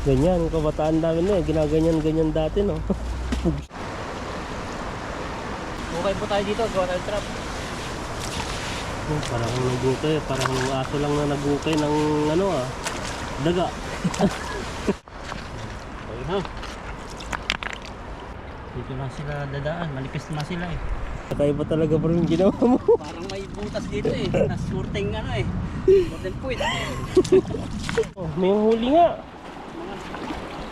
Ganyan, kabataan namin na ginaganyan-ganyan dati, no? Okay po tayo dito, gawa tayo trap. Oh, parang nagukay, parang aso lang na nagukay ng ano daga. Okay ha. Dito na sila dadaan, malipis na sila eh. Kakaiba talaga bro yung ginawa mo. Parang may butas dito eh, nasurting ano eh. Surting puwit. Oh, may huli nga.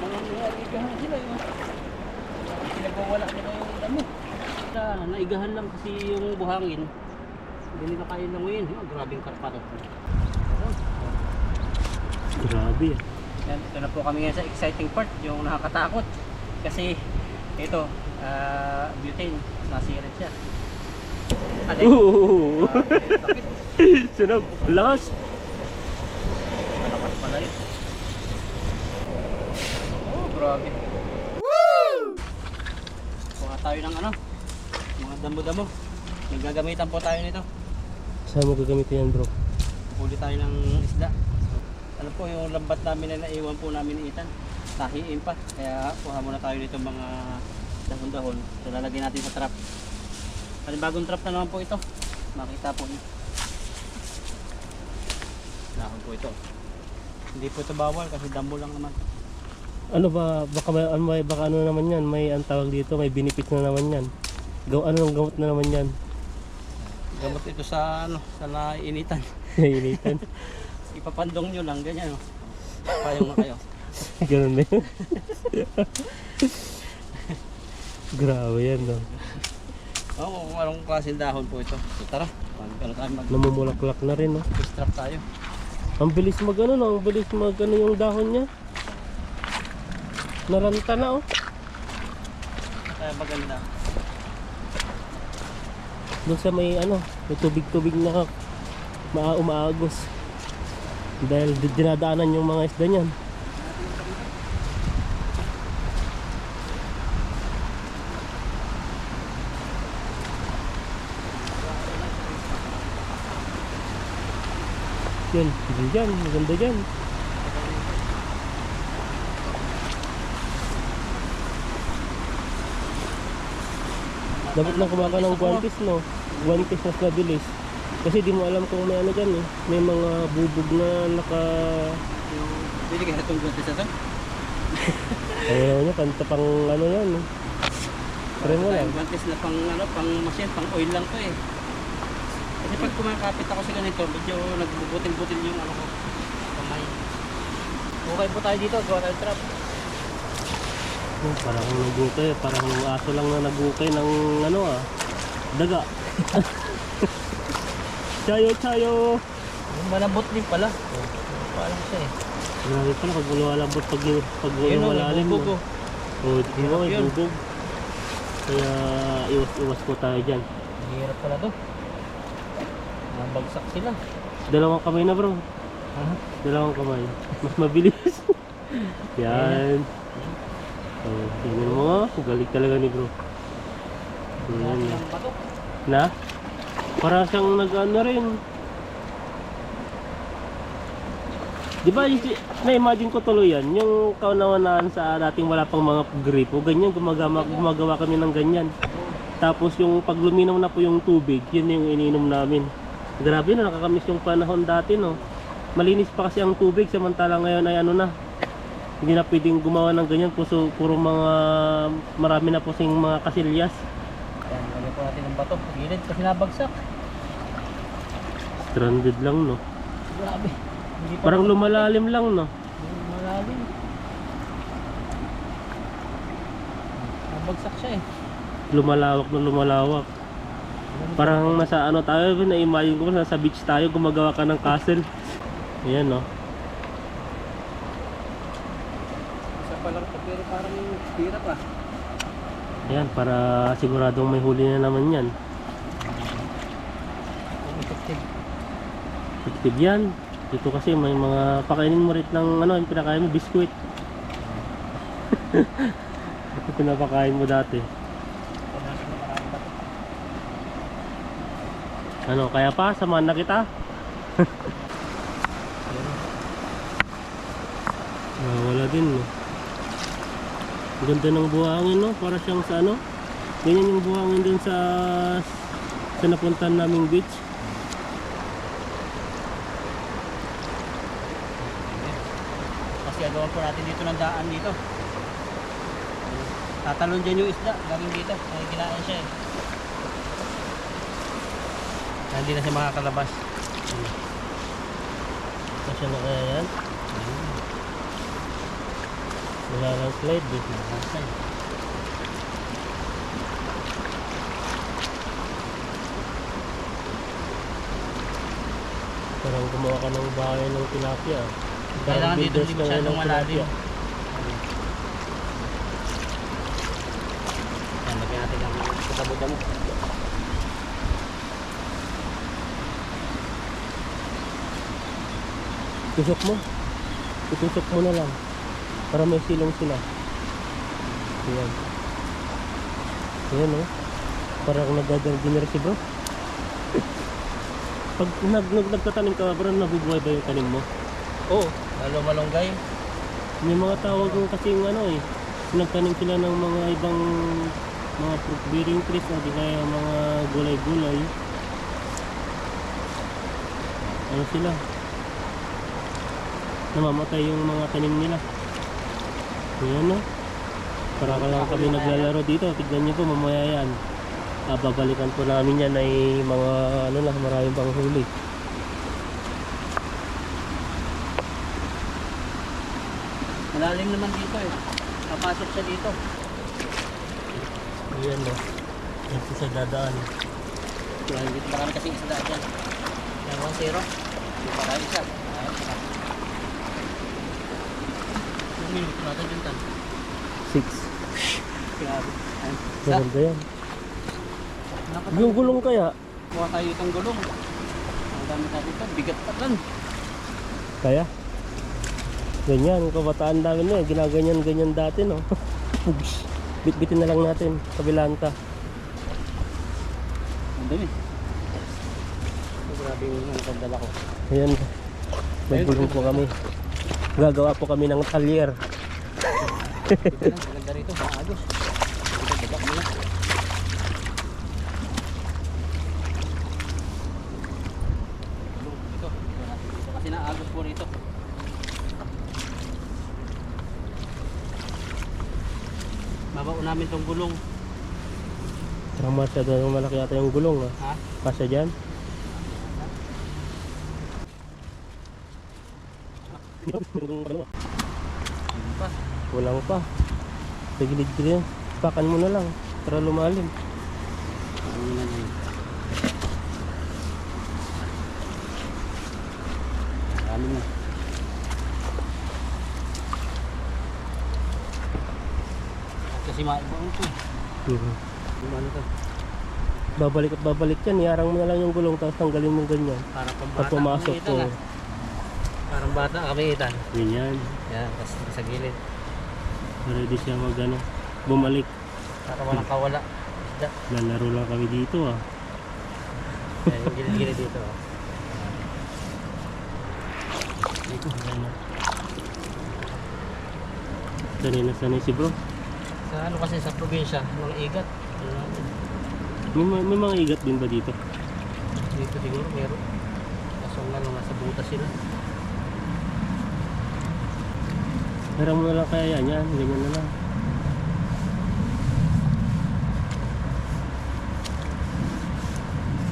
Mga naigahan sila yun. Pinagwawala nila yung damo. Naigahan lang kasi yung buhangin. Hindi nila kaya languyin. Grabing karpato. Grabe ah. Yan, ito na po kami ngayon sa exciting part, yung nakakatakot. Kasi ito, butane, nasirit siya. Alay. Bakit? Sunog, lakas. Malakas pala yun. Oh, grabe. Kuha tayo ng ano, mga damo-damo. Nagagamitan po tayo nito. Saan mo gagamitin yan bro? Huli tayo ng isda. Ano po, yung lambat namin na naiwan po namin ni Ethan. Tahiin pa. Kaya kuha muna tayo nito mga dahon-dahon. So lalagyan natin sa trap. Bagong trap na naman po ito. Makita po niyo. Dahon po ito. Hindi po ito bawal kasi damo lang naman. Ano ba, baka ano naman yan, may ang tawag dito, may benefit na naman yan. Ano ng gamot na naman yan? Gamot ito sa ano, sa nainitan. Nainitan. Ipapandong nyo lang, ganyan oh. Payong na kayo. Ganun na yun. Grabe yan no. Oo, kung anong klaseng dahon po ito. So tara, ano tayo Namumulaklak na rin no. mag-strap tayo. Ang bilis mag ano no, ang bilis mag ano yung dahon niya. Naranta na oh. Kaya maganda. Doon sa may ano, may tubig-tubig na umaagos. Dahil dinadaanan yung mga isda niyan. Yan, dyan, maganda dyan. Dapat lang kumaka ng guantes no. Guantes mas mabilis. Kasi di mo alam kung may ano dyan eh. May mga bubog na naka... Pwede kaya itong guantes na ito? Ayaw niya, pang ano yan eh. Try mo lang. Guantes na pang ano, pang machine, pang oil lang to eh. Kasi pag kumakapit ako sa ganito, medyo nagbubutil-butil yung ano ko. Kamay. Okay po tayo dito, gawa tayo trap. Oh, parang nagukay, parang aso lang na nagukay ng ano daga. Chayo. Malambot din pala. Parang siya eh. Grabe pala pag lumalambot pag malalim. Bubog. Oh, di ba may bubog. Kaya iwas po tayo dyan. Mahirap pala to. Nabagsak sila. Dalawang kamay na bro. Dalawang kamay. Mas mabilis. Yan. Oh, tingnan mo nga. Galing talaga ni bro. Yan. Na? Para siyang nag-ano rin. Di ba na-imagine ko tuloy yan, yung kauna-unaan sa dating wala pang mga gripo, ganyan, gumagawa kami ng ganyan. Tapos yung pag luminaw na po yung tubig, yun yung iniinom namin. Grabe na, nakakamiss yung panahon dati no. Malinis pa kasi ang tubig, samantala ngayon ay ano na. Hindi na pwedeng gumawa ng ganyan, puro mga marami na po sing mga kasilyas. Ayan, lagyan po natin ng bato. Gilid kasi nabagsak. Stranded lang no. Grabe. Hindi pa Parang lumalalim lang no. malalim. Nabagsak siya eh. Lumalawak. Parang nasa ano tayo, na-imagine ko nasa beach tayo, gumagawa ka ng castle. Ayan no. Isa pa lang ito pero parang hirap ah. Ayan, para siguradong may huli na naman yan. Effective. Effective yan. Dito kasi may mga pakainin mo rin ng ano, yung pinakain mo, biskuit. Ito pinapakain mo dati. Ano, kaya pa, samahan na kita. Wala din, no? Ang ganda ng buhangin, no? Para siyang sa ano? Ganyan yung buhangin dun sa napuntahan naming beach. Kasi agawan po natin dito ng daan dito. Tatalon dyan yung isda, galing dito. Ay, kinain siya eh. Hindi na siya makakalabas. Kasi na kaya yan? Wala lang slide, eh. Parang gumawa ka ng bahay ng tilapia. Kailangan dito builders hindi ka ngayon masyadong ng malalim. tilapia. Yan, lagyan natin ang damo-damo. Tusok mo. Itusok mo na lang. Para may silong sila. Ayan. Ayan, oh. Parang nagdadinner si bro. Pag nagtatanim ka, bro, nabubuhay ba yung tanim mo? Oo, lalo malunggay. May mga tawag ko kasing ano eh. Nagtanim sila ng mga ibang mga fruit bearing trees o di kaya mga gulay-gulay. Ano sila? Namamatay yung mga tanim nila. Ayan, no? Para ka lang kami naglalaro dito. Tignan nyo po, mamaya yan. Babalikan po namin yan ay mga ano na, maraming pang huli. Malalim naman dito eh. Papasok siya dito. Ayan, no? Yan po sa dadaan. Dito marami kasing isda dyan. Yan, 1-0. Hindi pa tayo isa. Yung minuto natin dyan tan. 6. Grabe. Ayun. Isa. Maganda yan. Yung gulong kaya, Kuha tayo itong gulong. Ang dami natin ito. Bigat pa lang. kaya? Ganyan, kabataan namin na eh. Ginaganyan-ganyan dati, no? Pugs. Bit-bitin na lang natin. Kabilaan ka. Ang dami. Grabe yung nagdala ko. Ayan. May gulong po kami. Gagawa po kami ng talyer. Ito lang, maganda rito. Maagos. Ito, baba mo lang. Ito. Ito kasi naagos po rito. Babao namin tong gulong. Parang masyado malaki yata yung gulong, ha? Ha? Kasya dyan. Ano pa? Kulang pa. Sa gilid-gilid. Pakan mo na lang. Para lumalim. Ano na yun? Ano na? Kasi maibang ito eh. Ano to? Babalik at babalik yan. Iarang mo na lang yung gulong tapos tanggalin mo ganyan. Parang Pag pambata pumasok kami po. itan, ah. Parang bata kami itan. Ganyan. Yan, tapos sa gilid. Ready siya mag ano, bumalik. Para walang kawala. Isda. Lalaro lang kami dito, ah. Yan, yung gilid-gilid dito. Oh. Dito, ayan na. Sanay na sanay si bro. Sa ano kasi sa probinsya, mga igat. Ano natin? May mga igat din ba dito? Dito siguro meron. Kaso nga lang nasa butas sila. Harang mo na lang kaya yan, ganyan na lang.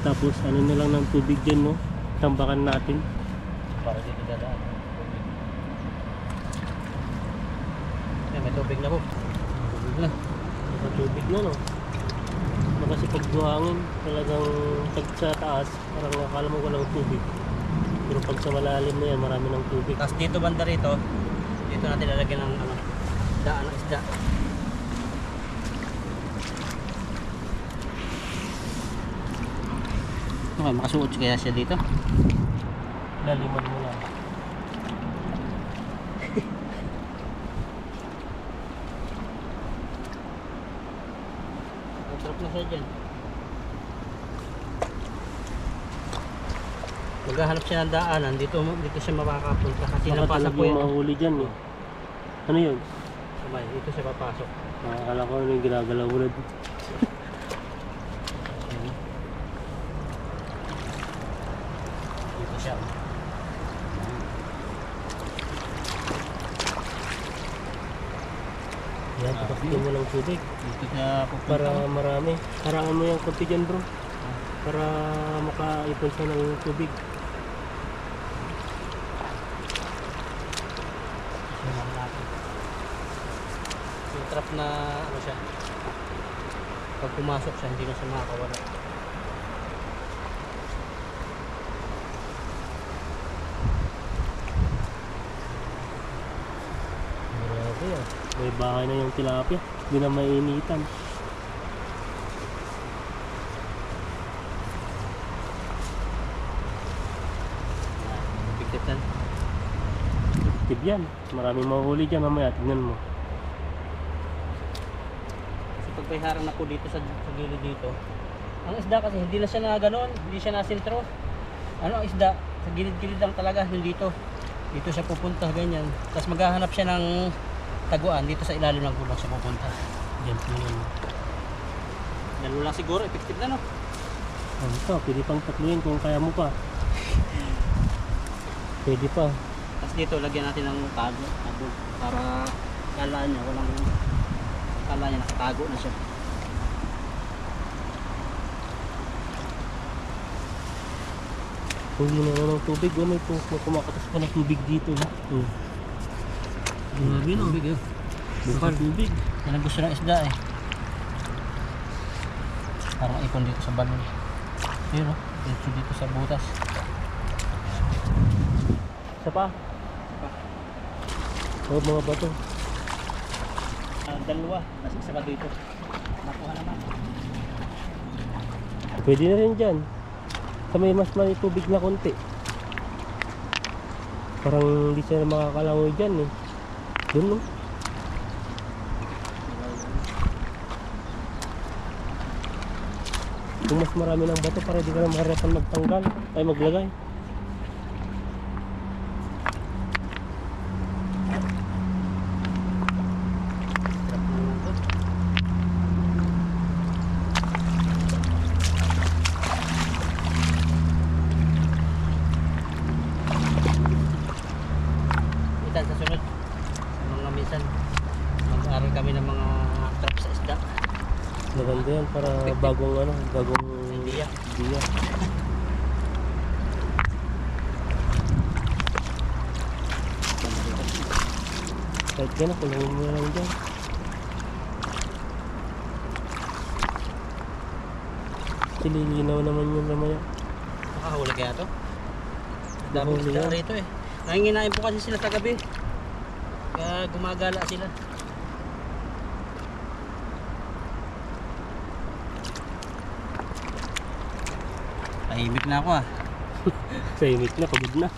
Tapos ano na lang ng tubig dyan, no? Tambakan natin. Para dito dadaan. Yan, may tubig na po. Tubig na. Nasa tubig na, no? Kasi pag buhangin, talagang pag sa taas, parang akala mo walang tubig. Pero pag sa malalim na yan, marami ng tubig. Tapos dito banda rito, dito natin lalagyan ng ano, daan ng isda. Okay, makasuot kaya siya dito. Laliman mo lang. Trap na siya dyan. Maghahanap siya ng daanan, dito siya makakapunta kasi Baka napasa talagang po yan. mahuli dyan, eh. Ano yun? Kamay, dito siya papasok. Akala ko ano yung ginagalaw ulit. Dito siya. Yan, patasin mo ng tubig. Dito siya pupunta. Para marami. Harangan mo yung konti dyan bro. Para makaipon siya ng tubig. Tingnan natin. Yung trap na ano siya. Pag pumasok siya, hindi na siya makakawala. Grabe ah. May bahay na yung tilapia. Hindi na mainitan. Pigtitan. Tip yan. Maraming mahuli dyan mamaya. Tignan mo. Kasi pag may harang na po dito sa gilid dito, ang isda kasi hindi na siya na gano'n, hindi siya na sentro. Ano ang isda? Sa gilid-gilid lang talaga, hindi dito. Dito siya pupunta, ganyan. Tapos maghahanap siya ng taguan, dito sa ilalim ng gulong siya pupunta. Diyan po yan. Dalawa lang siguro, effective na no? Ano pa? Pwede pang tatluin kung kaya mo pa. Pwede pa. Tapos dito, lagyan natin ng tago para kala niya, kala niya nakatago na siya. Huli na ng tubig. Oh, may kumakatas pa ng tubig dito. Oh. Grabe no. Tubig eh. Bukal tubig. Yan ang gusto ng isda eh. Parang ipon dito sa balon. Pero, dito sa butas. Isa pa. Oh, mga bato. Dalawa, nasa isa pa dito. Nakuha naman. Pwede na rin dyan. Sa may mas may tubig na konti. Parang hindi siya makakalangoy dyan eh. Doon no? Kung mas marami ng bato para di ka na mahirapan magtanggal ay maglagay. Itan sa sunod. Mga minsan, mag-aaral kami ng mga trap sa isda. Maganda yan para bagong Idea. idea. Kahit gano'n, kulangin mo lang dyan. Sililinaw naman yun namaya. Makahuli kaya to? Dami Nakahuli isda yan. rito eh. Nanginginain po kasi sila sa gabi. Kaya gumagala sila. Tahimik na ako ah. Tahimik na, pagod na.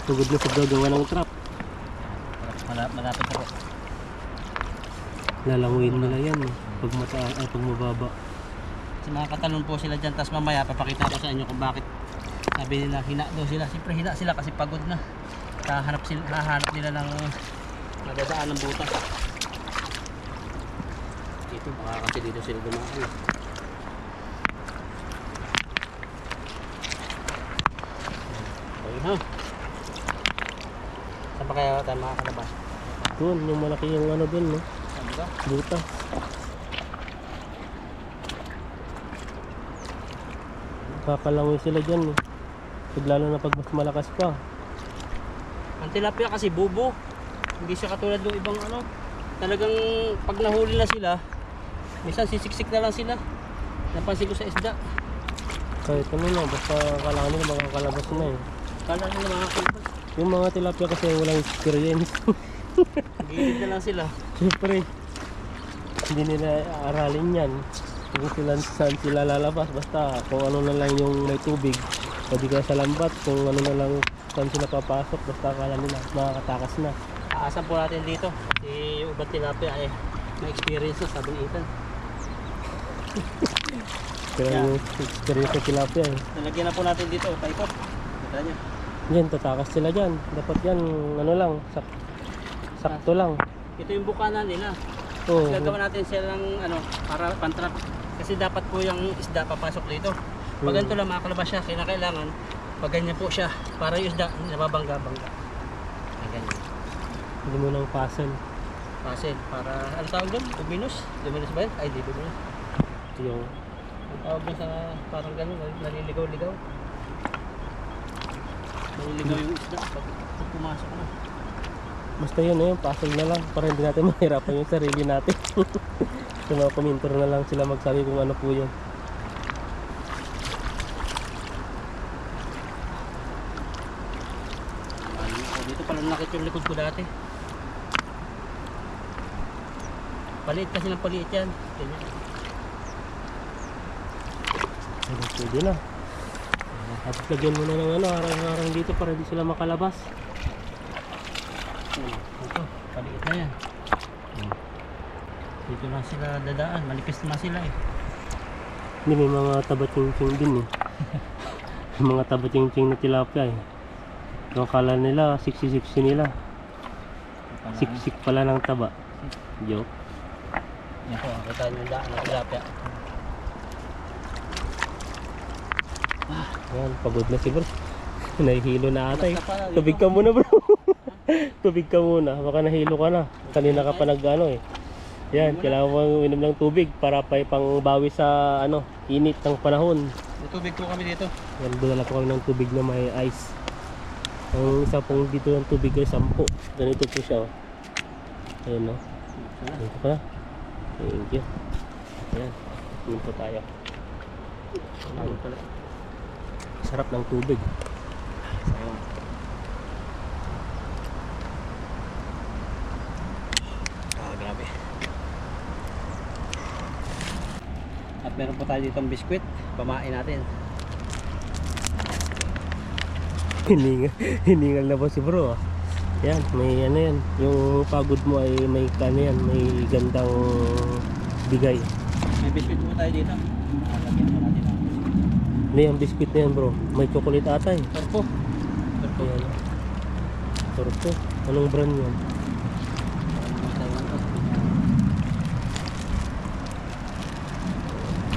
Pagod na sa gagawa ng trap. Malapit ako. Lalanguin nila yan eh. Pag pag mababa. Kasi makakatalon po sila dyan. Tapos mamaya papakita ko sa inyo kung bakit sabi nila hina daw sila. Siyempre hina sila kasi pagod na. Hahanap nila ng nadadaan ng butas. Dito baka kasi dito sila dumaan. Okay ha. Saan pa kaya tayo makakalabas? Doon, yung malaki yung ano doon, no? Saan ba? Buta. Kakalangoy sila dyan eh. Pag lalo na pag mas malakas pa. Ang tilapia kasi bubo. Hindi siya katulad ng ibang ano. Talagang pag nahuli na sila, minsan sisiksik na lang sila. Napansin ko sa isda. Kahit ano na, basta kailangan nila makakalabas na eh. Kala nila makakalabas. Yung mga tilapia kasi walang experience. Gilid na lang sila. Siyempre, hindi nila aralin yan. Kung saan sila lalabas, basta kung ano na lang yung may tubig. Pwede ka sa lambat, kung ano na lang saan sila papasok, basta akala nila makakatakas na. Aasan po natin dito. Si yung ibang tilapia eh, may experience na sabi ni Ethan. Kaya Yeah. yung experience sa tilapia eh. Nalagyan na po natin dito, paikot. Kita niyo. Yan, tatakas sila dyan. Dapat yan, ano lang, sa sakto lang. Ito yung bukana nila. Oo. Gagawa natin sila ng ano, para pantrap. Kasi dapat po yung isda papasok dito. Pag ganito lang makakalabas siya, kailangan pag ganyan po siya, para yung isda nababangga-bangga. Ay, ganyan. Hindi mo nang puzzle. Pasin, para, ano tawag doon? Luminous? Luminous ba yun? Ay, di luminous. Yung Ang tawag doon sa parang gano'n, naliligaw-ligaw. Naliligaw yung isda pag pumasok na. basta yun na yun, puzzle na lang para hindi natin mahirapan yung sarili natin. Sa mga komentor na lang sila magsabi kung ano po yun. Dito pala nakit yung likod ko dati. Paliit kasi ng paliit yan. Pwede na. Tapos lagyan mo na ng ano, harang-harang dito para hindi sila makalabas. Ito, paliit na yan. Dito lang sila dadaan, malipis naman sila eh. Hindi, may mga taba-ching-ching din eh. May mga taba-ching-ching na tilapia eh. Yung akala nila, siksi-siksi nila. Siksik pala ng taba. Joke. Yan po, kita nyo yung daan ng tilapia. Ayan, pagod na si bro. Nahihilo na ata eh. Basta pala, dito. Tubig ka muna bro. Tubig ka muna, baka nahilo ka na. Kanina ka pa nag-ano eh. Yan, kailangan mo uminom ng tubig para pang bawi sa ano, init ng panahon. May tubig po kami dito. Yan, dala po kami ng tubig na may ice. Ang isa pong dito ng tubig ay 10. Ganito po siya oh. Ayan no. Dito ka na. Thank you. Ayan, yun po tayo. Ayan pala. Sarap ng tubig. Ayun. Grabe. At meron po tayo dito ang biskwit. Pamain natin. Hiningal na po si bro. Yan, may ano yan. Yung pagod mo ay may ano yan, may gandang bigay. May biskwit po tayo dito. Lagyan po natin ang biskwit. Ano yung biscuit na yan bro? May chocolate ata eh. Turpo. Turpo. Ayan. Turpo. Anong brand yan?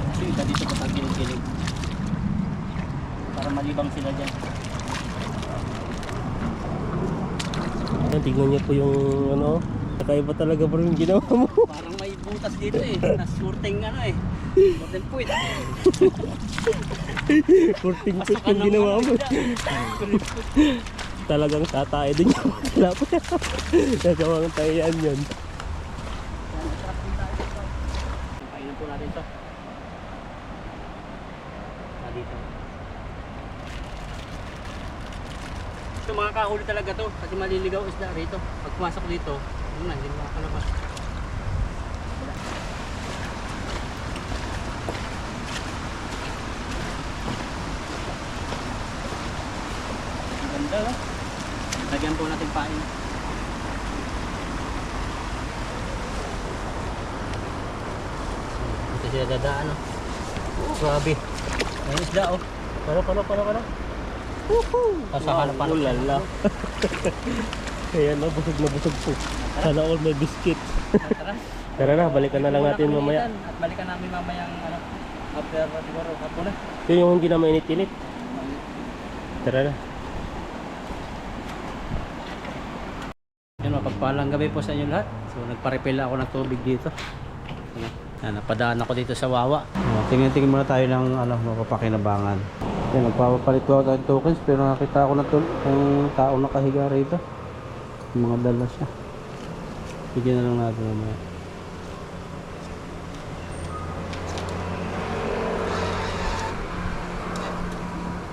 Kasi iba dito pa pag gilig-gilig. Para malibang sila dyan. Ayan, tignan niyo po yung ano. Kakaiba talaga bro yung ginawa mo. Parang may butas dito eh. Nasurting ano eh. Surting puwit. Kurting pit yung ginawa mo. Talagang tatay din yung tilapia. Nagawang tayan yun. Painan po natin ito. Dito. Ito mga kahuli talaga to. Kasi maliligaw isda rito. Pag pumasok dito, yun na, hindi makakalabas. Ang ganda oh. Lagyan po natin pain. Ito sila dadaan oh. Oh, grabe. Ayun isda oh. Para. Kasakala pa. Ulala. Ayan na, busog na busog po. Sana all may biscuit. Tara. Tara na, balikan na lang natin mamaya. At balikan namin mamayang ano, after siguro hapon na. Ito yung hindi na mainit-init. Tara na. Yun, mapagpalang gabi po sa inyo lahat. So nagpa-refill ako ng tubig dito. Napadaan ako dito sa Wawa. Tingin-tingin muna tayo ng mapapakinabangan. Nagpapapalit ko ako ng tokens pero nakita ako na yung tao nakahiga rito. Yung mga dala siya. Bigyan na lang natin mamaya.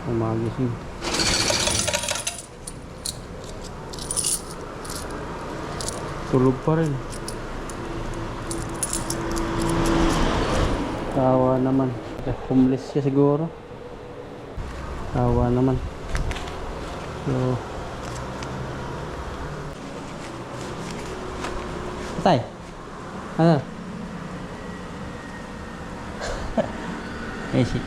Umagising. Tulog pa rin. Tawa naman. Homeless siya siguro. Tawa naman. So, Tay. Ano? Easy.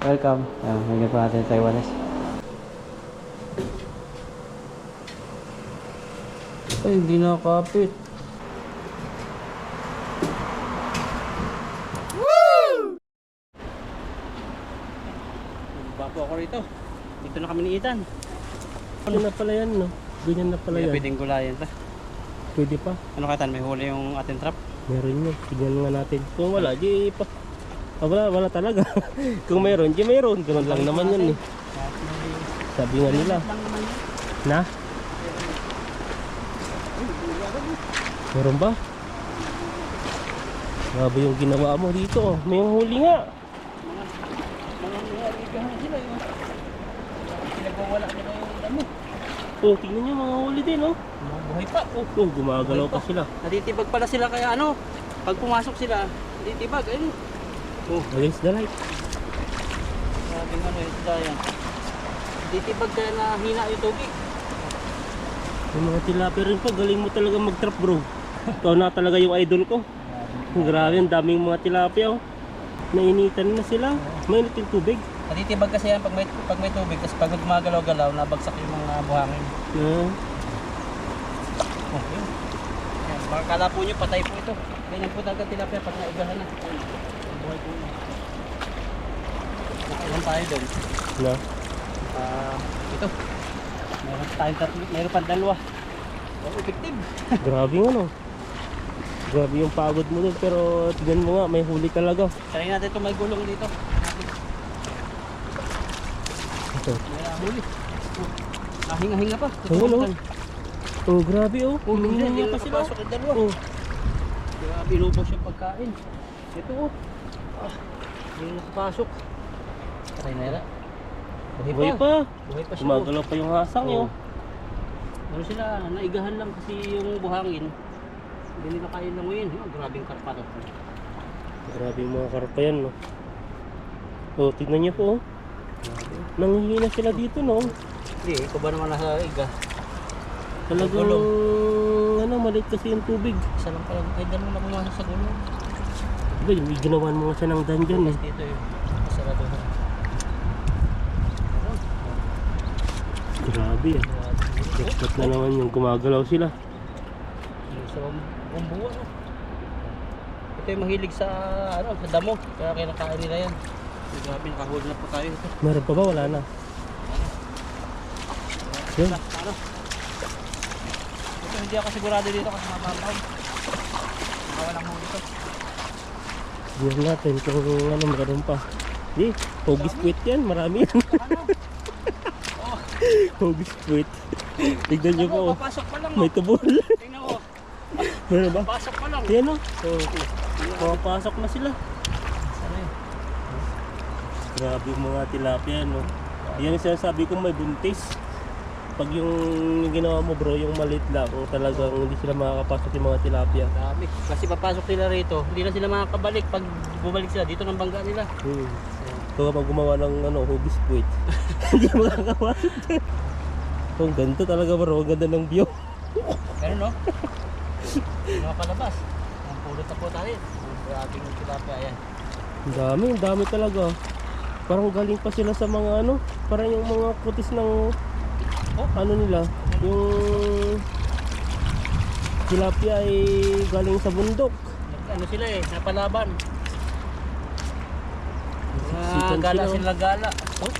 Welcome. Bigyan pa natin Taiwanese. Ay, hindi nakakapit. Baba po ako rito. Dito na kami ni Ethan. Ano na pala yan, no? Ganyan na pala Kaya yan. pwedeng gulayan ta. Pwede pa. Ano ka Tan? May huli yung ating trap? Meron yun. Tignan nga natin. Kung wala, di pa. Ah, wala talaga. Kung meron, di meron. Ganun lang naman yun eh. Sabi nga nila. Na? Meron ba? Grabe yung ginawa mo dito. Oh. May huli nga. Pinagwawala nila yung damo. Oh, tingnan nyo mga huli din, oh. Buhay pa. Oh, gumagalaw pa sila. Natitibag pala sila kaya ano, pag pumasok sila, natitibag. Ayun. Oh, against the light. Sabi nga ano, isda yan. Natitibag kaya na hina yung tubig. Yung mga tilapia rin pa, galing mo talaga mag-trap, bro. Ikaw na talaga yung idol ko. Grabe, ang daming mga tilapia, oh. Nainitan na sila. Mainit yung tubig. Natitibag kasi yan pag may tubig, kasi pag gumagalaw-galaw, nabagsak yung mga buhangin. Yeah. Oh, yun. Ayan, baka kala po nyo, patay po ito. Ganyan po talaga tilapia pag naigahan na. Ayan, buhay po yun. Nakailan tayo doon. Na? Ito. Meron tayong tatlo, meron pang dalawa. Oh, effective. Grabe nga, no? Grabe yung pagod mo doon, pero tignan mo nga, may huli talaga. Try natin ito may gulong dito. Ito. May huli. Hinga-hinga pa. Ayun, oh. Oh, grabe, oh. Humingi Hindi niya pa sila. nakapasok yung dalawa. Oh. Grabe, inubos yung pagkain. Ito oh. Hindi nakapasok. Patay na yara. Buhay pa. Buhay pa siya. Gumagalaw pa yung hasang, Oh. yun. Pero sila, naigahan lang kasi yung buhangin. Hindi nila kaya languyin. Oh, grabing karpa to. Grabe yung mga karpa yan, no? Oh, tignan niyo po, oh. Nanghihina sila dito, no? Hindi, ikaw ba naman nasa iga? Talagang, ano, maliit kasi yung tubig. Isa lang pala, kahit dalawa na pumasok sa gulong. Diba, yung ginawan mo nga siya ng dungeon, eh. Dito yung kasaraduhan. Grabe, ah. Expert na naman yung gumagalaw sila. Sa umbuwa, no? Ito yung mahilig sa, ano, sa damo. Kaya kinakain nila yan. Grabe, nakahuli na po tayo ito. Meron pa ba? Wala na. Yun. Ano? Ito, hindi ako sigurado dito kasi mababaw. Nakawalang huli ito. Tignan natin kung ano, meron pa. Di, hogis puwit yan. Marami yan. Ano? Oh, Hogis puwit. Tignan nyo po, ano, oh. papasok pa lang, May oh. tubol. Tingnan mo. Meron ba? Papasok pa lang. Yan, oh. Oh, pumapasok na sila. Ano yun? Grabe yung mga tilapia, no? Yan yung sinasabi ko, may buntis. Pag yung ginawa mo, bro, yung maliit lang, talagang hindi sila makakapasok yung mga tilapia. Dami. Kasi papasok sila rito, hindi na sila makakabalik. Pag bumalik sila, dito ng bangga nila. Kung kapag gumawa ng hobbies quit, hindi makakapasok dyan. So, ang ganda talaga, bro. Ang ganda ng view. Pero no? Mga palabas. Ang pulot na po tayo. Grabe yung tilapia yan. Ang dami talaga. Parang galing pa sila sa mga ano, parang yung mga kutis ng ano nila, yung tilapia ay galing sa bundok. Ano sila eh, napalaban. Siksikan Gala sila. sila gala. Oh,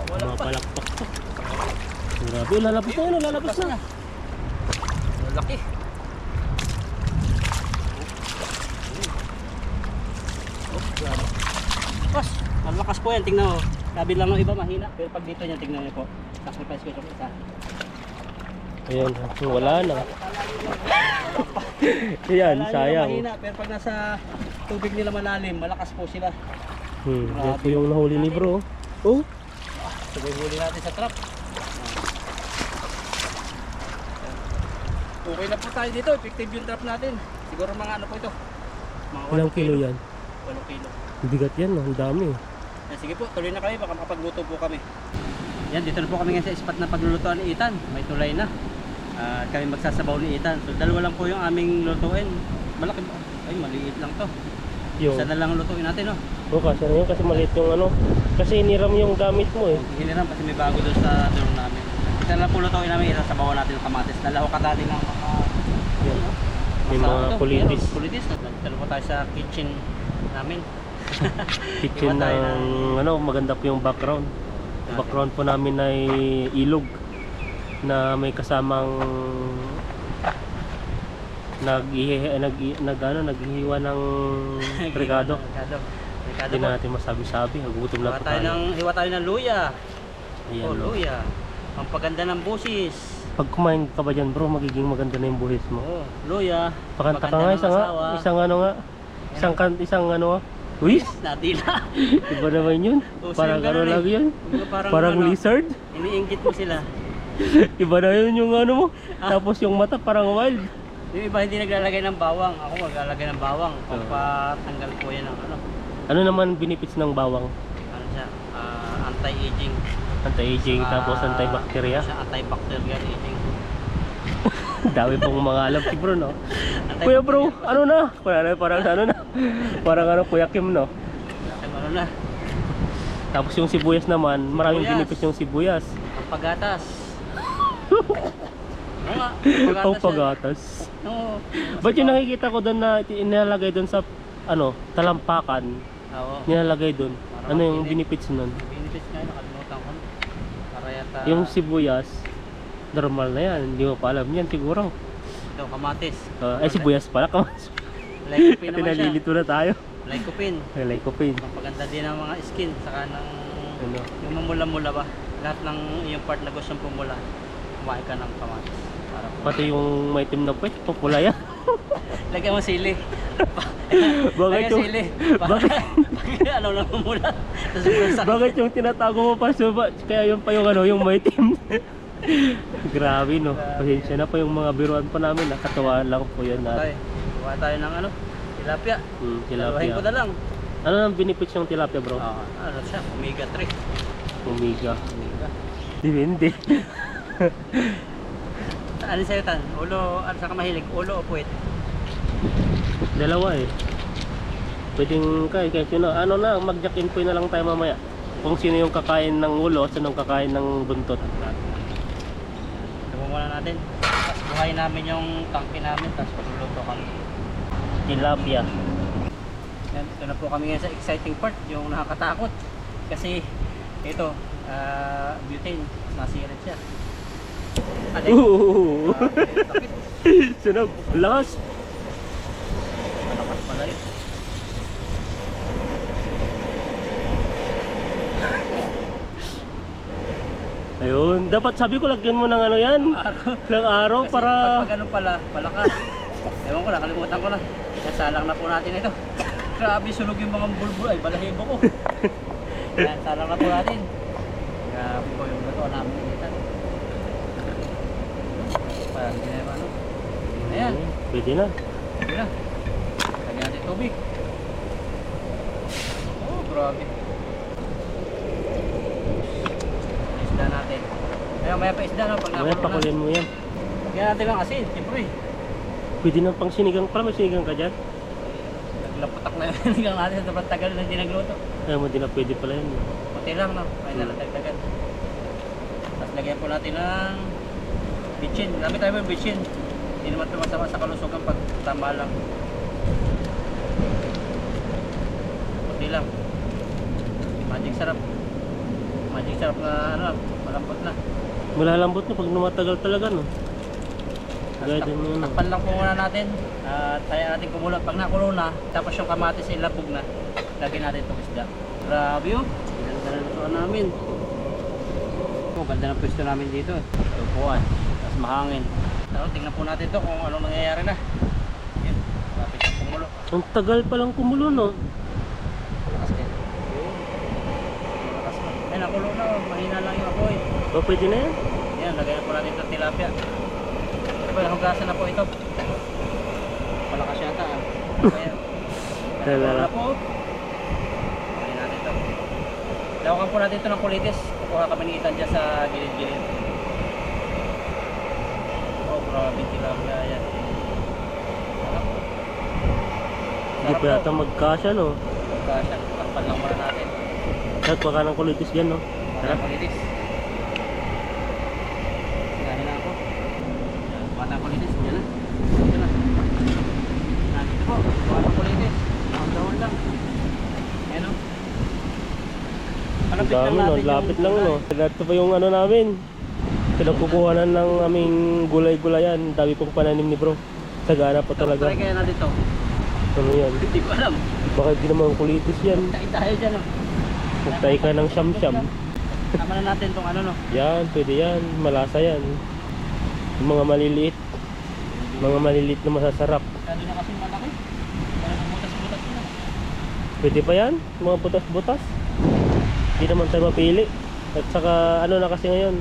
wala Mga pa. palakpak pa. Grabe, lalabas na yun, lalabas na. Laki. Oh, grabe. Pas, malakas po yan, tingnan mo. Sabi lang ng iba mahina, pero pag dito niya tingnan niyo po. Sacrifice ko itong isa. Ayan, wala na. Ayan, Wala nila sayang. mahina, pero pag nasa tubig nila malalim, malakas po sila. Yan po yung nahuli ni bro. Oh, Sabay huli natin sa trap. Okay na po tayo dito, effective yung trap natin. Siguro mga ano po ito. Mga ilang kilo yan? 8 kilo. Bigat yan, no? Ang dami. Yan, sige po, tuloy na kami, baka makapagluto po kami. Yan, dito na po kami ngayon sa spot na paglulutuan ni Ethan. May tulay na. At kami magsasabaw ni Ethan. So, dalawa lang po yung aming lutuin. Malaki ba? Ay, maliit lang to. Yung, Isa na lang lutuin natin, no? kasi na yun, kasi maliit yung ano. Kasi hiniram yung gamit mo eh. Hiniram kasi may bago doon sa durong namin. Isa na lang po lutuin namin, isasabawan natin ng kamatis. Dalawa ka natin ng mga Yan. May mga kulitis. Kulitis. Nagtalo po tayo sa kitchen namin. Kitchen Iba tayo ng ano, maganda po yung background. Background po namin ay ilog na may kasamang naghihiwa ng regado. Hindi na natin masabi-sabi, nagugutom na po tayo. Hiwa tayo ng luya. Ayan, Oh, no. luya. Ang paganda ng busis. Pag kumain ka ba dyan bro, magiging maganda na yung buhis mo. Oh, luya. Pakanta ka Maganda nga, ng asawa. isang ano nga, isang ano nga. Uy, Natila. iba naman yun. Uso Parang yung ano ganun lang eh. yun. Parang ano, lizard. Iniinggit mo sila. Iba na yun yung ano mo. Tapos yung mata parang wild. Yung iba hindi naglalagay ng bawang. Ako maglalagay ng bawang. Pampatanggal ko yan ng ano. Ano naman benefits ng bawang? Ano siya? Anti-aging. Anti-aging, tapos antibacteria. Siya antibacterial aging. Dami pong mga alam si bro, no? Kuya bro, ano na? Parang ano na? Parang ano, Kuya Kim, no? Ano na? Tapos yung sibuyas naman, maraming Sibuyas. benefits yung sibuyas. Ang pagatas. Oo nga. Ang pagatas. Oo. Ba't yung nakikita ko doon na nilalagay doon sa ano, talampakan, Oo. nilalagay doon? Parang Ano yung mainit. benefits nun? Benefits nga, nakalimutan ko. Para yata. Yung sibuyas, normal na yan, hindi mo pa alam yan siguro. Ito, kamatis. Ay sibuyas pala, kamas. Lycopene At naman siya. nalilito na tayo. Lycopene. Lycopene. Maganda din ang mga skin. Saka ng Ano? yung mamula-mula ba. Lahat ng yung part na gustong pumula. Kumain ka ng kamatis. Para Pati yung may itim na puwet, pupula yan. lagyan mo sili. Bakit Lagyan yung- sili. bakit- Ano lang pumula. Tapos yung sakit. Bakit yung tinatago mo pa suba? Kaya yung pa yung ano, yung may itim. Grabe no. Pasensya na po yung mga biruan pa namin. Nakatawaan lang po yan Tayo. natin. Kuha tayo ng ano. Tilapia. Dalawahin ko Tilapia. na lang. Ano ang benefits ng tilapia bro? Ano siya? Omega 3. Omega. Omega. Depende. Ano sa'yo tan? Ulo, ano sa kamahilig? Ulo o puwet? Dalawa eh. Pwedeng kahit sino. Ano na, mag-jack in point na lang tayo mamaya. Kung sino yung kakain ng ulo at sino yung kakain ng buntot. Lubo muna natin. Tapos buhayin namin yung tangke namin. Tapos pagluluto kami. Tilapia. Yan, ito na po kami ngayon sa exciting part. Yung nakakatakot. Kasi ito, butane. Nasirit siya. Aday. Kapit. Sunog. Lakas. Malakas pala yun. Ayun. Dapat sabi ko lagyan mo ng ano yan. Ng araw Kasi para... pag ganun pala, malakas. Ewan ko, nakalimutan ko na. Salang na po natin ito. Grabe, sunog yung mga bulbul. Ay, balahibo ko. Yan, salang na po natin. Grabe po yung luto namin dito. Parang hindi na yung ano. Ayan, Pwede na. hindi na. Lagyan natin tubig. Oh, grabe. Isda natin. Kaya maya pa isda na pag Mamaya nakulo na. pakulin mo yan. Lagyan natin lang asin, siyempre. Pwede na pang sinigang pala. May sinigang ka dyan? Naglaputak na yun hanggang natin sa sobrang tagal na hindi nagluto. Ay mo, di na pwede pala yan. Puti lang, no? Ay nalatagdagan. Tapos lagyan po natin ng bitchin. Dami tayo ng bitchin. Hindi naman ito masama sa kalusugan pag tama lang. Puti lang. Magic sarap. Magic sarap na ano, malambot na. Malalambot na pag numatagal talaga no. Gaya din mo yun. Takpan lang po muna natin. At kaya natin kumulo. Pag nakulo na, tapos yung kamatis ay labog na, lagyan natin itong isda. Grabe yun. Ganda na lutuan namin. Oh, ganda ng pwesto namin dito. Tupuan. Tapos mahangin. So, tingnan po natin to kung anong nangyayari na. Yan. Lapit ang kumulo. Ang tagal palang kumulo no. Malakas din. Malakas pa. Ay, nakulo na. Oh. Mahina lang yung apoy. O pwede na yan. Yan, lagyan po natin itong tilapia. Diba, hugasan na po ito. Malakas yata ah. Ayan. Lala. Na po. Lagyan natin ito. Lawakan po natin ito ng kulitis. Kukuha kami ni Ethan dyan sa gilid-gilid. Oh, grabe tilapia yan. Sarap. Hindi pa yata magkasya no. Kasya. Takpan lang muna natin. Kahit baka ng kulitis dyan no. Para kulitis. Sinahin na ako. Yan, bata kulitis. Yan na. Lapit lang Dami no, natin lapit yung lang no. Ito pa yung ano namin. Pinagkukuhanan ng aming gulay-gulayan. Dami pong pananim ni bro. Sagana pa talaga. Try kaya natin to. Ano yan? Hindi ko alam. Baka di naman kulitis yan. Tayo tayo dyan oh. Magtay ka ng siyam-siyam. Tama na natin tong ano no. Yan, pwede yan. Malasa yan. Yung mga maliliit. Mga maliliit na masasarap. Kado na kasi malaki. Parang butas-butas na. Pwede pa yan? Mga butas-butas. Hindi naman tayo mapili. At saka ano na kasi ngayon.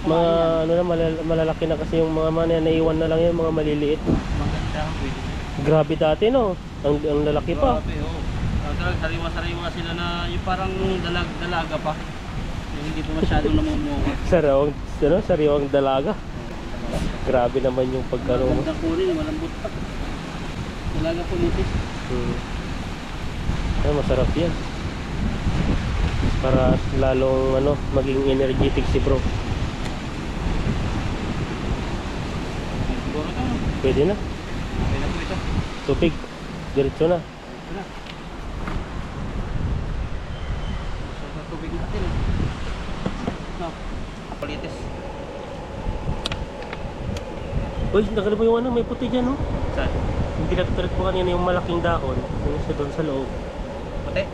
Mga ano na malalaki na kasi yung mga naiwan na lang yan. Mga maliliit. Maganda ang pwede. Grabe dati no. Ang lalaki pa. Grabe oh. Talagang sariwa-sariwa sila na yung parang dalaga pa. Yung hindi pa masyadong namumuha. Sariwang dalaga. Grabe naman yung pagkano. Magandang kunin, malambot pa. Dalaga pulitis. Ay, masarap yan. Para lalong ano, maging energetic si bro. Siguro ito. Pwede na. Okay na po ito. Tupig. Diretso na. Ito na. Sa tubig natin. No. Pulitis. Uy, nakalimutan mo yung ano, may puti dyan no? Saan? Yung pinagtulit mo kanina yung malaking dahon. Yung isa doon sa loob. Puti.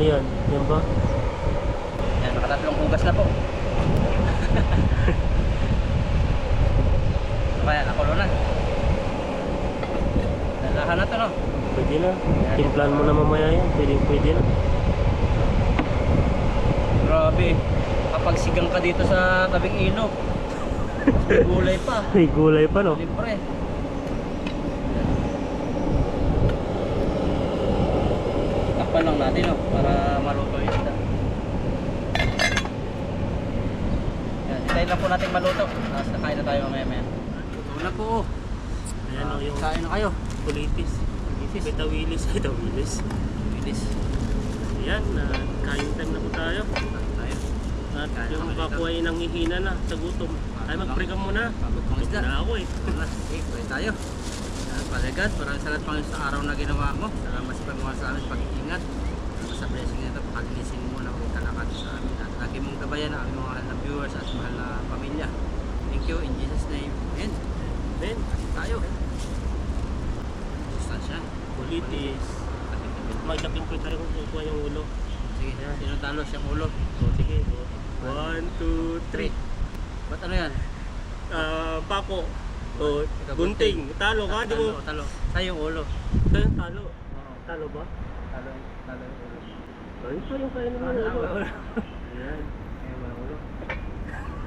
Ayan, yan ba? Yan, nakatatlong hugas na po. Kaya nakulo na. Lalahan na to no? Pwede na. Timplan mo na mamaya yan. Pwede na. Grabe. Kapag sigang ka dito sa tabing ilog. May gulay pa. May gulay pa no? Libre. Takpan lang natin no, para maluto yung isda. Yan, hintayin lang po natin maluto. Tapos nakain na tayo mamaya-maya. Luto na po. Ayan o yung Kain na kayo. kulitis. May tawilis. Ay, tawilis. Bilis. Ayan, kain time na po tayo. Tayo. At Kain yung na bapo ay nanghihina na sa gutom. Ay, mag-pray ka muna. Pagod pang isda. Gutom na ako eh. Okay, pwede tayo. Palagan, maraming salamat Panginoon sa araw na ginawa mo. Salamat sa pagmamahal sa amin, pag-iingat. Salamat sa blessing nito, pagkagilisin mo na huwag kalakad sa amin. At lagi mong gabayan ang aming mga mahal na viewers at mahal na pamilya. Thank you, in Jesus' name. Amen. Amen. Kasi tayo. Sustansya. Kulitis. Magdating po tayo kung kukuha yung ulo. Sige, sino talo siyang ulo? So, sige. 1, 2, 3. Ba't ano yan? Pako. O, gunting. Talo ka, di mo. Talo. Tayo yung ulo. Tayo talo. Oo. Talo ba? Talo yung ulo. Ay, ito yung kain ng ulo. Ayan. Ayun, walang ulo.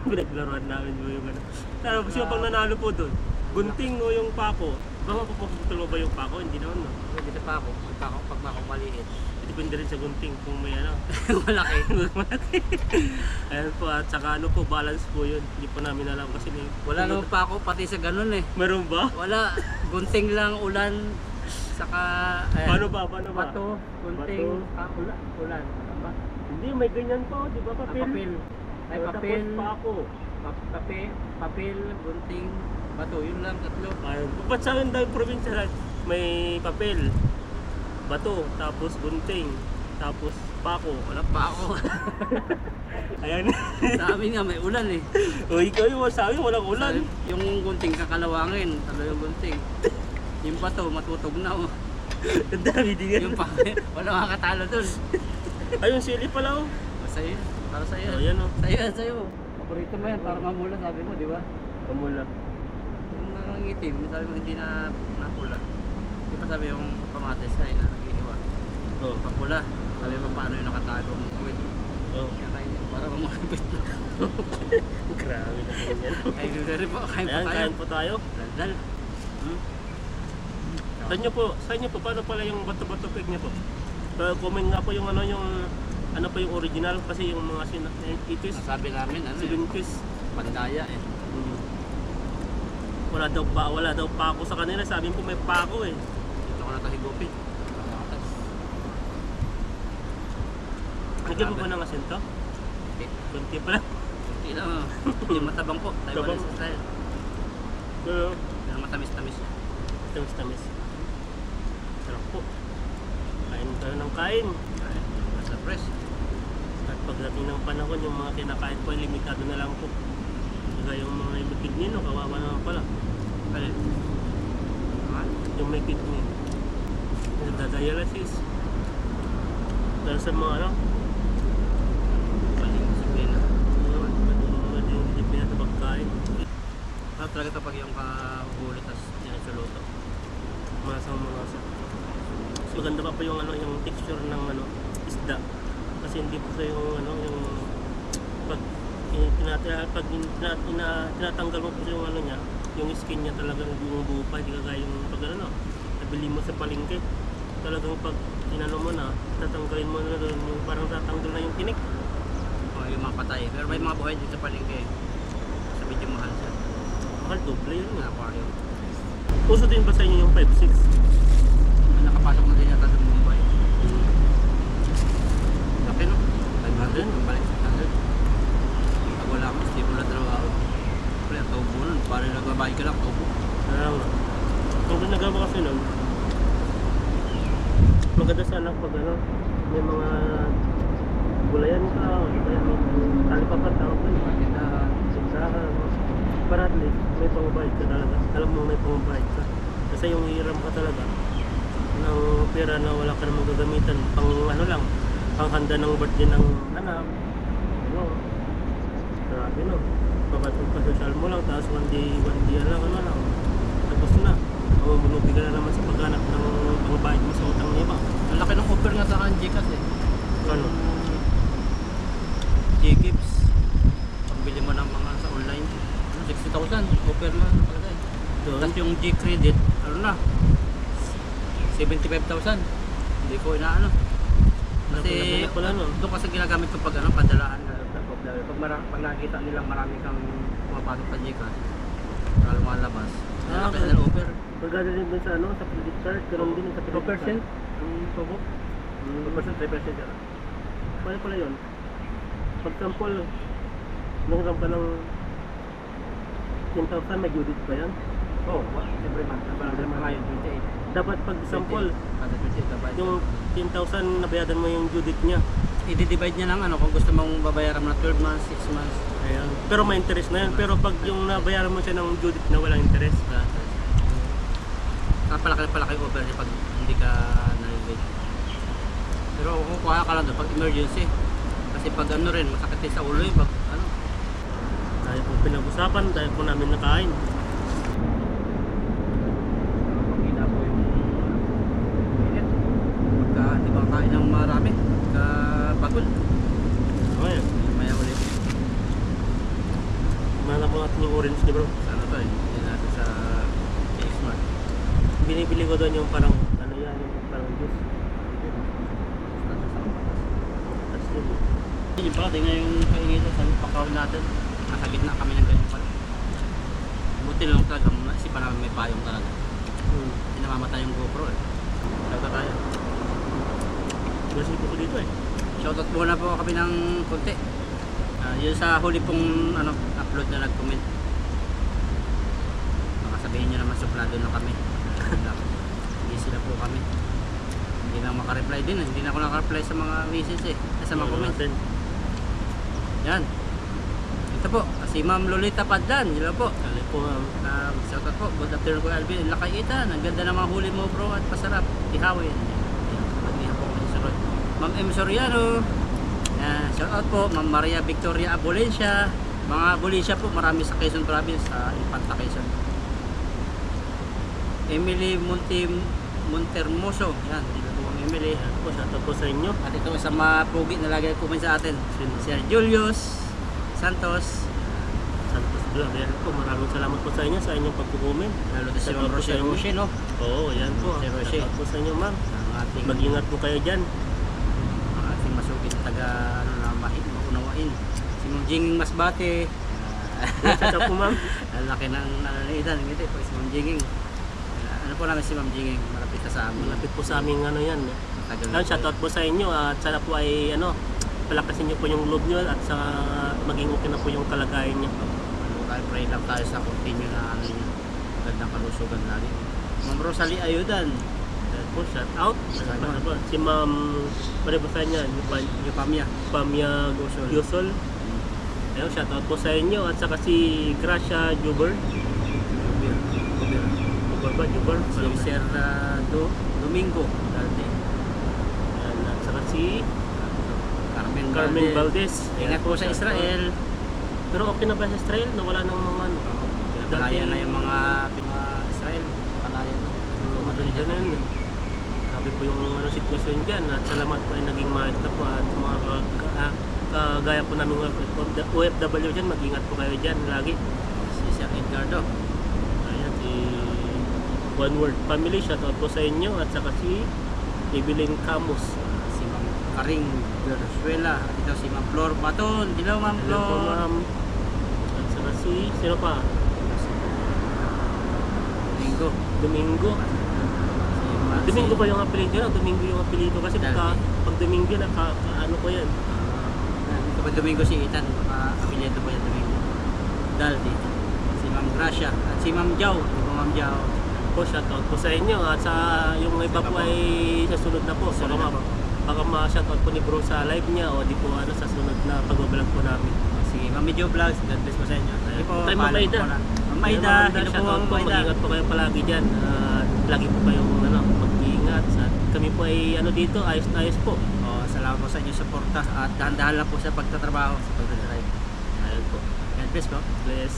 Pinaglaruan namin mo yung ano. Talo, sino pang nanalo po doon? Gunting o yung pako? Baka mapapagputol mo ba yung pako? Hindi naman no. Pwede sa pako. Pag mako maliit. Depende rin sa gunting kung may ano. Malaki. Malaki. Ayan po at saka ano po, balance po yun. Hindi po namin alam kasi may... Wala naman pa ako pati sa ganun eh. Meron ba? Wala. Gunting lang, ulan, saka... Ayan. Paano ba? Paano ba? Bato, gunting, ulan. Ano ba? Hindi, may ganyan pa. Di ba papel? Papel. Ay, Tapos papel. pako. Papel, gunting, bato. Yun lang, tatlo. Ayun. Ba't sa amin daw probinsya lang, may papel, bato, tapos gunting, tapos pako. Wala pa ako. Ayan. Sa amin nga, may ulan eh. O ikaw yung sa amin, walang ulan. Yung gunting kakalawangin, talo yung gunting. Yung bato, matutog na oh. Ang dami din yan. Yung papel, wala makakatalo dun. Ayun, sili pala oh. Sa'yo, para sa'yo. O yan oh. Sa'yo. Paborito mo yan, para mamula sabi mo, di ba? Pamula. Yung nangitim, sabi mo hindi na napula. Di ba sabi yung kamatis ay na nag-iiwa. Oh. Papula, sabi mo paano yung nakatago mo. Wait, Oh. kaya kayo, para mamulipit na. Grabe na yan. Ay, rin po, kain po Ayan, tayo. kain po tayo. Daldal. Sa inyo po, paano pala yung bato-bato pig niya po? Comment nga po yung ano po yung original kasi yung mga itis, Nasabi namin, ano yun, silintis. pandaya eh. Wala daw pa ako sa kanila, sabi po may pa ako eh. Dito ko na ito higupin. Nagyan mo ba ng asin to? Kunti pa lang. Kunti lang, oh. Hindi matabang po. Tabang. Taiwanese style. Pero, Pero matamis-tamis. tamis-tamis. Sarap po. Kain tayo ng kain. Ay, masarap. fresh. At pagdating ng panahon, yung mga kinakain po ay limitado na lang po. Kaya yung mga may kidney, no, kawawa naman pala. Alin? Yung may kidney. Nagda-dialysis. Dahil sa mga ano, Maling disiplina. yung disiplina sa pagkain. Talaga kapag yung kahuli tas sinasuluto. Masang malasa. Maganda pa po yung ano, yung texture ng ano, isda. Kasi hindi po sa yung ano, yung pag tinatanggal mo po yung ano niya, yung skin niya talagang buong buo pa, hindi kagaya yung pag ano, nabili mo sa palengke. Talagang pag inano mo na, tatanggalin mo na doon, yung parang tatanggal na yung tinik. O yung mga patay. Pero may mga buhay dito sa palengke. Sa medyo mahal siya. Mahal, doble yun Yung nga. aquarium. Uso din ba sa inyo yung 5-6? Nakapasok na din yata sa Mumbai. Laki no? 500, balik 600. Pag wala ka, stable na trabaho. Wala, tubo nun. Parang nagbabayad ka lang, tubo. Kaya nga. Kung ginagawa kasi nun, maganda sana pag ano, may mga gulayan ka, o kaya may talipapan tawag ko yun. Tindahan. Tindahan. Para at least may pangbayad ka talaga. Alam mo may pangbayad ka. Kasi yung hiram ka talaga ng pera na wala ka namang gagamitan. Pang ano lang, panghanda ng birthday ng anak. Ano, grabe no. Papasocial mo lang, tapos one day lang, ano lang. Tapos na. Mamulubi ka na naman sa paghanap ng pangbayad mo sa utang niya ba? Ang laki ng offer nga sa akin, Gcash eh. Ano? G-Gips. Pambili mo ng mga sa online. 60,000. Offer na nakalagay. Doon? Tapos yung G-Credit, ano na? 75,000. Hindi ko inaano. Kasi Napunta pala, no? doon kasi ginagamit ko pag ano, padalaan na pag nakikita nilang marami kang pumapasok sa Gcash, para lumalabas. Ah, Kaya okay. Offer. Pagkada din dun sa ano, sa credit card, ganun din sa credit 2% card. ang tubo. 2%, 3% yan. Paano pala yun? Pag sample, nung ka ng 10,000, may due date ba yan? Oh, every month. Every month. Ngayon, 28. Dapat pag sample, Kada 28 na bayad. yung 10,000 nabayadan mo yung due date niya. I-divide niya lang ano, kung gusto mong babayaran mo na 12 months, 6 months. Ayan. Pero may interest na yan. Pero pag yung nabayaran mo siya ng due date na walang interest, Palaki offer niya pag hindi ka na-rebate. Pero kung kukuha ka lang doon pag emergency. Kasi pag ano rin, masakit din sa ulo eh. Pag ano, tayo po pinag-usapan, tayo po namin nakain. pag hina po yung init. Pagka hindi ba kain ng marami, pagka pagod, Okay. maya ulit. Mana po natin yung orange ni bro. Ano to eh, hindi natin sa K-Smart. Binibili ko doon yung parang, ano yan, yung parang juice. That's it. Yun pala, tingnan yung kaingito sa pakaw natin. Nasa gitna kami ng ganyan pala. Buti lang talaga, naisipan namin may payong talaga. Hindi namamatay yung GoPro eh. Shoutout tayo. Kasi ko dito eh. Shoutout muna po kami ng konti. Yun sa huli pong ano, upload na nag-comment. Baka sabihin nyo naman suplado na kami. Hindi sila po kami. Hindi na makareply din. Hindi na ako nakareply sa mga messages eh. Sa mga comments. natin. Yan. Ito po, si Ma'am Lolita Padlan. Yun lang po. Kali po ma'am. Shoutout po. Good afternoon po Alvin. Lakaitan. Ang ganda ng mga huli mo bro at pasarap. Tihawin. Pagdihan po kami sa road. Ma'am M. Soriano. Shoutout po. Ma'am Maria Victoria Abolencia. Mga Abolencia po. Marami sa Quezon Province. Sa Infanta Quezon. Emily Montermoso. Yan. Dito po ang Emily. Ayan po, shoutout po sa inyo. At ito isang mapugi na lagi nag-comment sa atin. Sino? Sir Julius Santos. Santos Vlog. Ayan po, maraming salamat po sa inyo sa inyong pagkukumin. Lalo na si Shoutout Ma'am po sa Rochelle inyo. Roche, no? Oo, yan po. Si Roche. Shoutout po sa inyo ma'am. Ang ating, Mag-ingat po kayo dyan. ang ating masugid na taga, ano na, maunawain. Si Ma'am Jinging Masbate. Shoutout po ma'am. Ang laki ng nananitan. Ngiti po, si Ma'am Jinging. Ano po namin si Ma'am Jinging? Malapit na sa amin. Malapit po sa aming ano yan. Matagal na Yan, po. shoutout po sa inyo at sana po ay ano, palakasin niyo po yung loob niyo at sa maging okay na po yung kalagayan niyo. Ano tayo, pray lang tayo sa continue na ano yun. Gandang kalusugan lagi. Ma'am Rosalie Ayudan. po, shout out. Si Ma'am, paribasan niya, Yung pamya. Pamya Yusol. Ayun, shout out po sa inyo. At saka si Gracia Juber. Juber. Si Sir Domingo. Dati. Ayan, at saka si Carmen Valdez. Ingat po sa Israel. Pero okay na ba sa Israel? Nawala ng mga ano? Pinapalaya na yung mga Israel. Palaya na. Madali dyan na yun. Sabi po yung ano, sitwasyon dyan. At salamat po ay naging mahit na po. At mga kagaya po namin OFW dyan, mag-ingat po kayo dyan lagi. Si Sir Edgardo. Ayan, si One Word Family, shoutout po sa inyo. At saka si Evelyn Camus. Si Ma'am Karing Venezuela. At ito si Ma'am Flor Baton. Hello Ma'am Hello po, Flor. ma'am. At saka si, sino pa? Domingo. Domingo. Domingo ba yung apelido na? Domingo yung apelido kasi pag Domingo ano ko yan. Kapag Domingo si Ethan, apelyido po yan Domingo. Daldi. Si Ma'am Gracia at si Ma'am Jau. Ma'am Jau. Po, shoutout po sa inyo. At sa yung iba po ay sa sunod na po. Baka ma-shoutout po ni bro sa live niya o di po ano sa sunod na pagbabalag po namin. Sige, Ma'am Medyo Vlogs. God bless po sa inyo. Sige po, Tayo Ma'am Aida. Ma'am Aida, hello po Shoutout Ma'am po. Aida. Mag-ingat po kayo palagi dyan. Lagi po kayong ano, mag-iingat. At kami po ay ano dito, ayos na ayos po. Salamat po sa inyong suporta at dahan-dahan lang po sa pagtatrabaho sa pagdadrive. Ayun po. God bless po. Bless.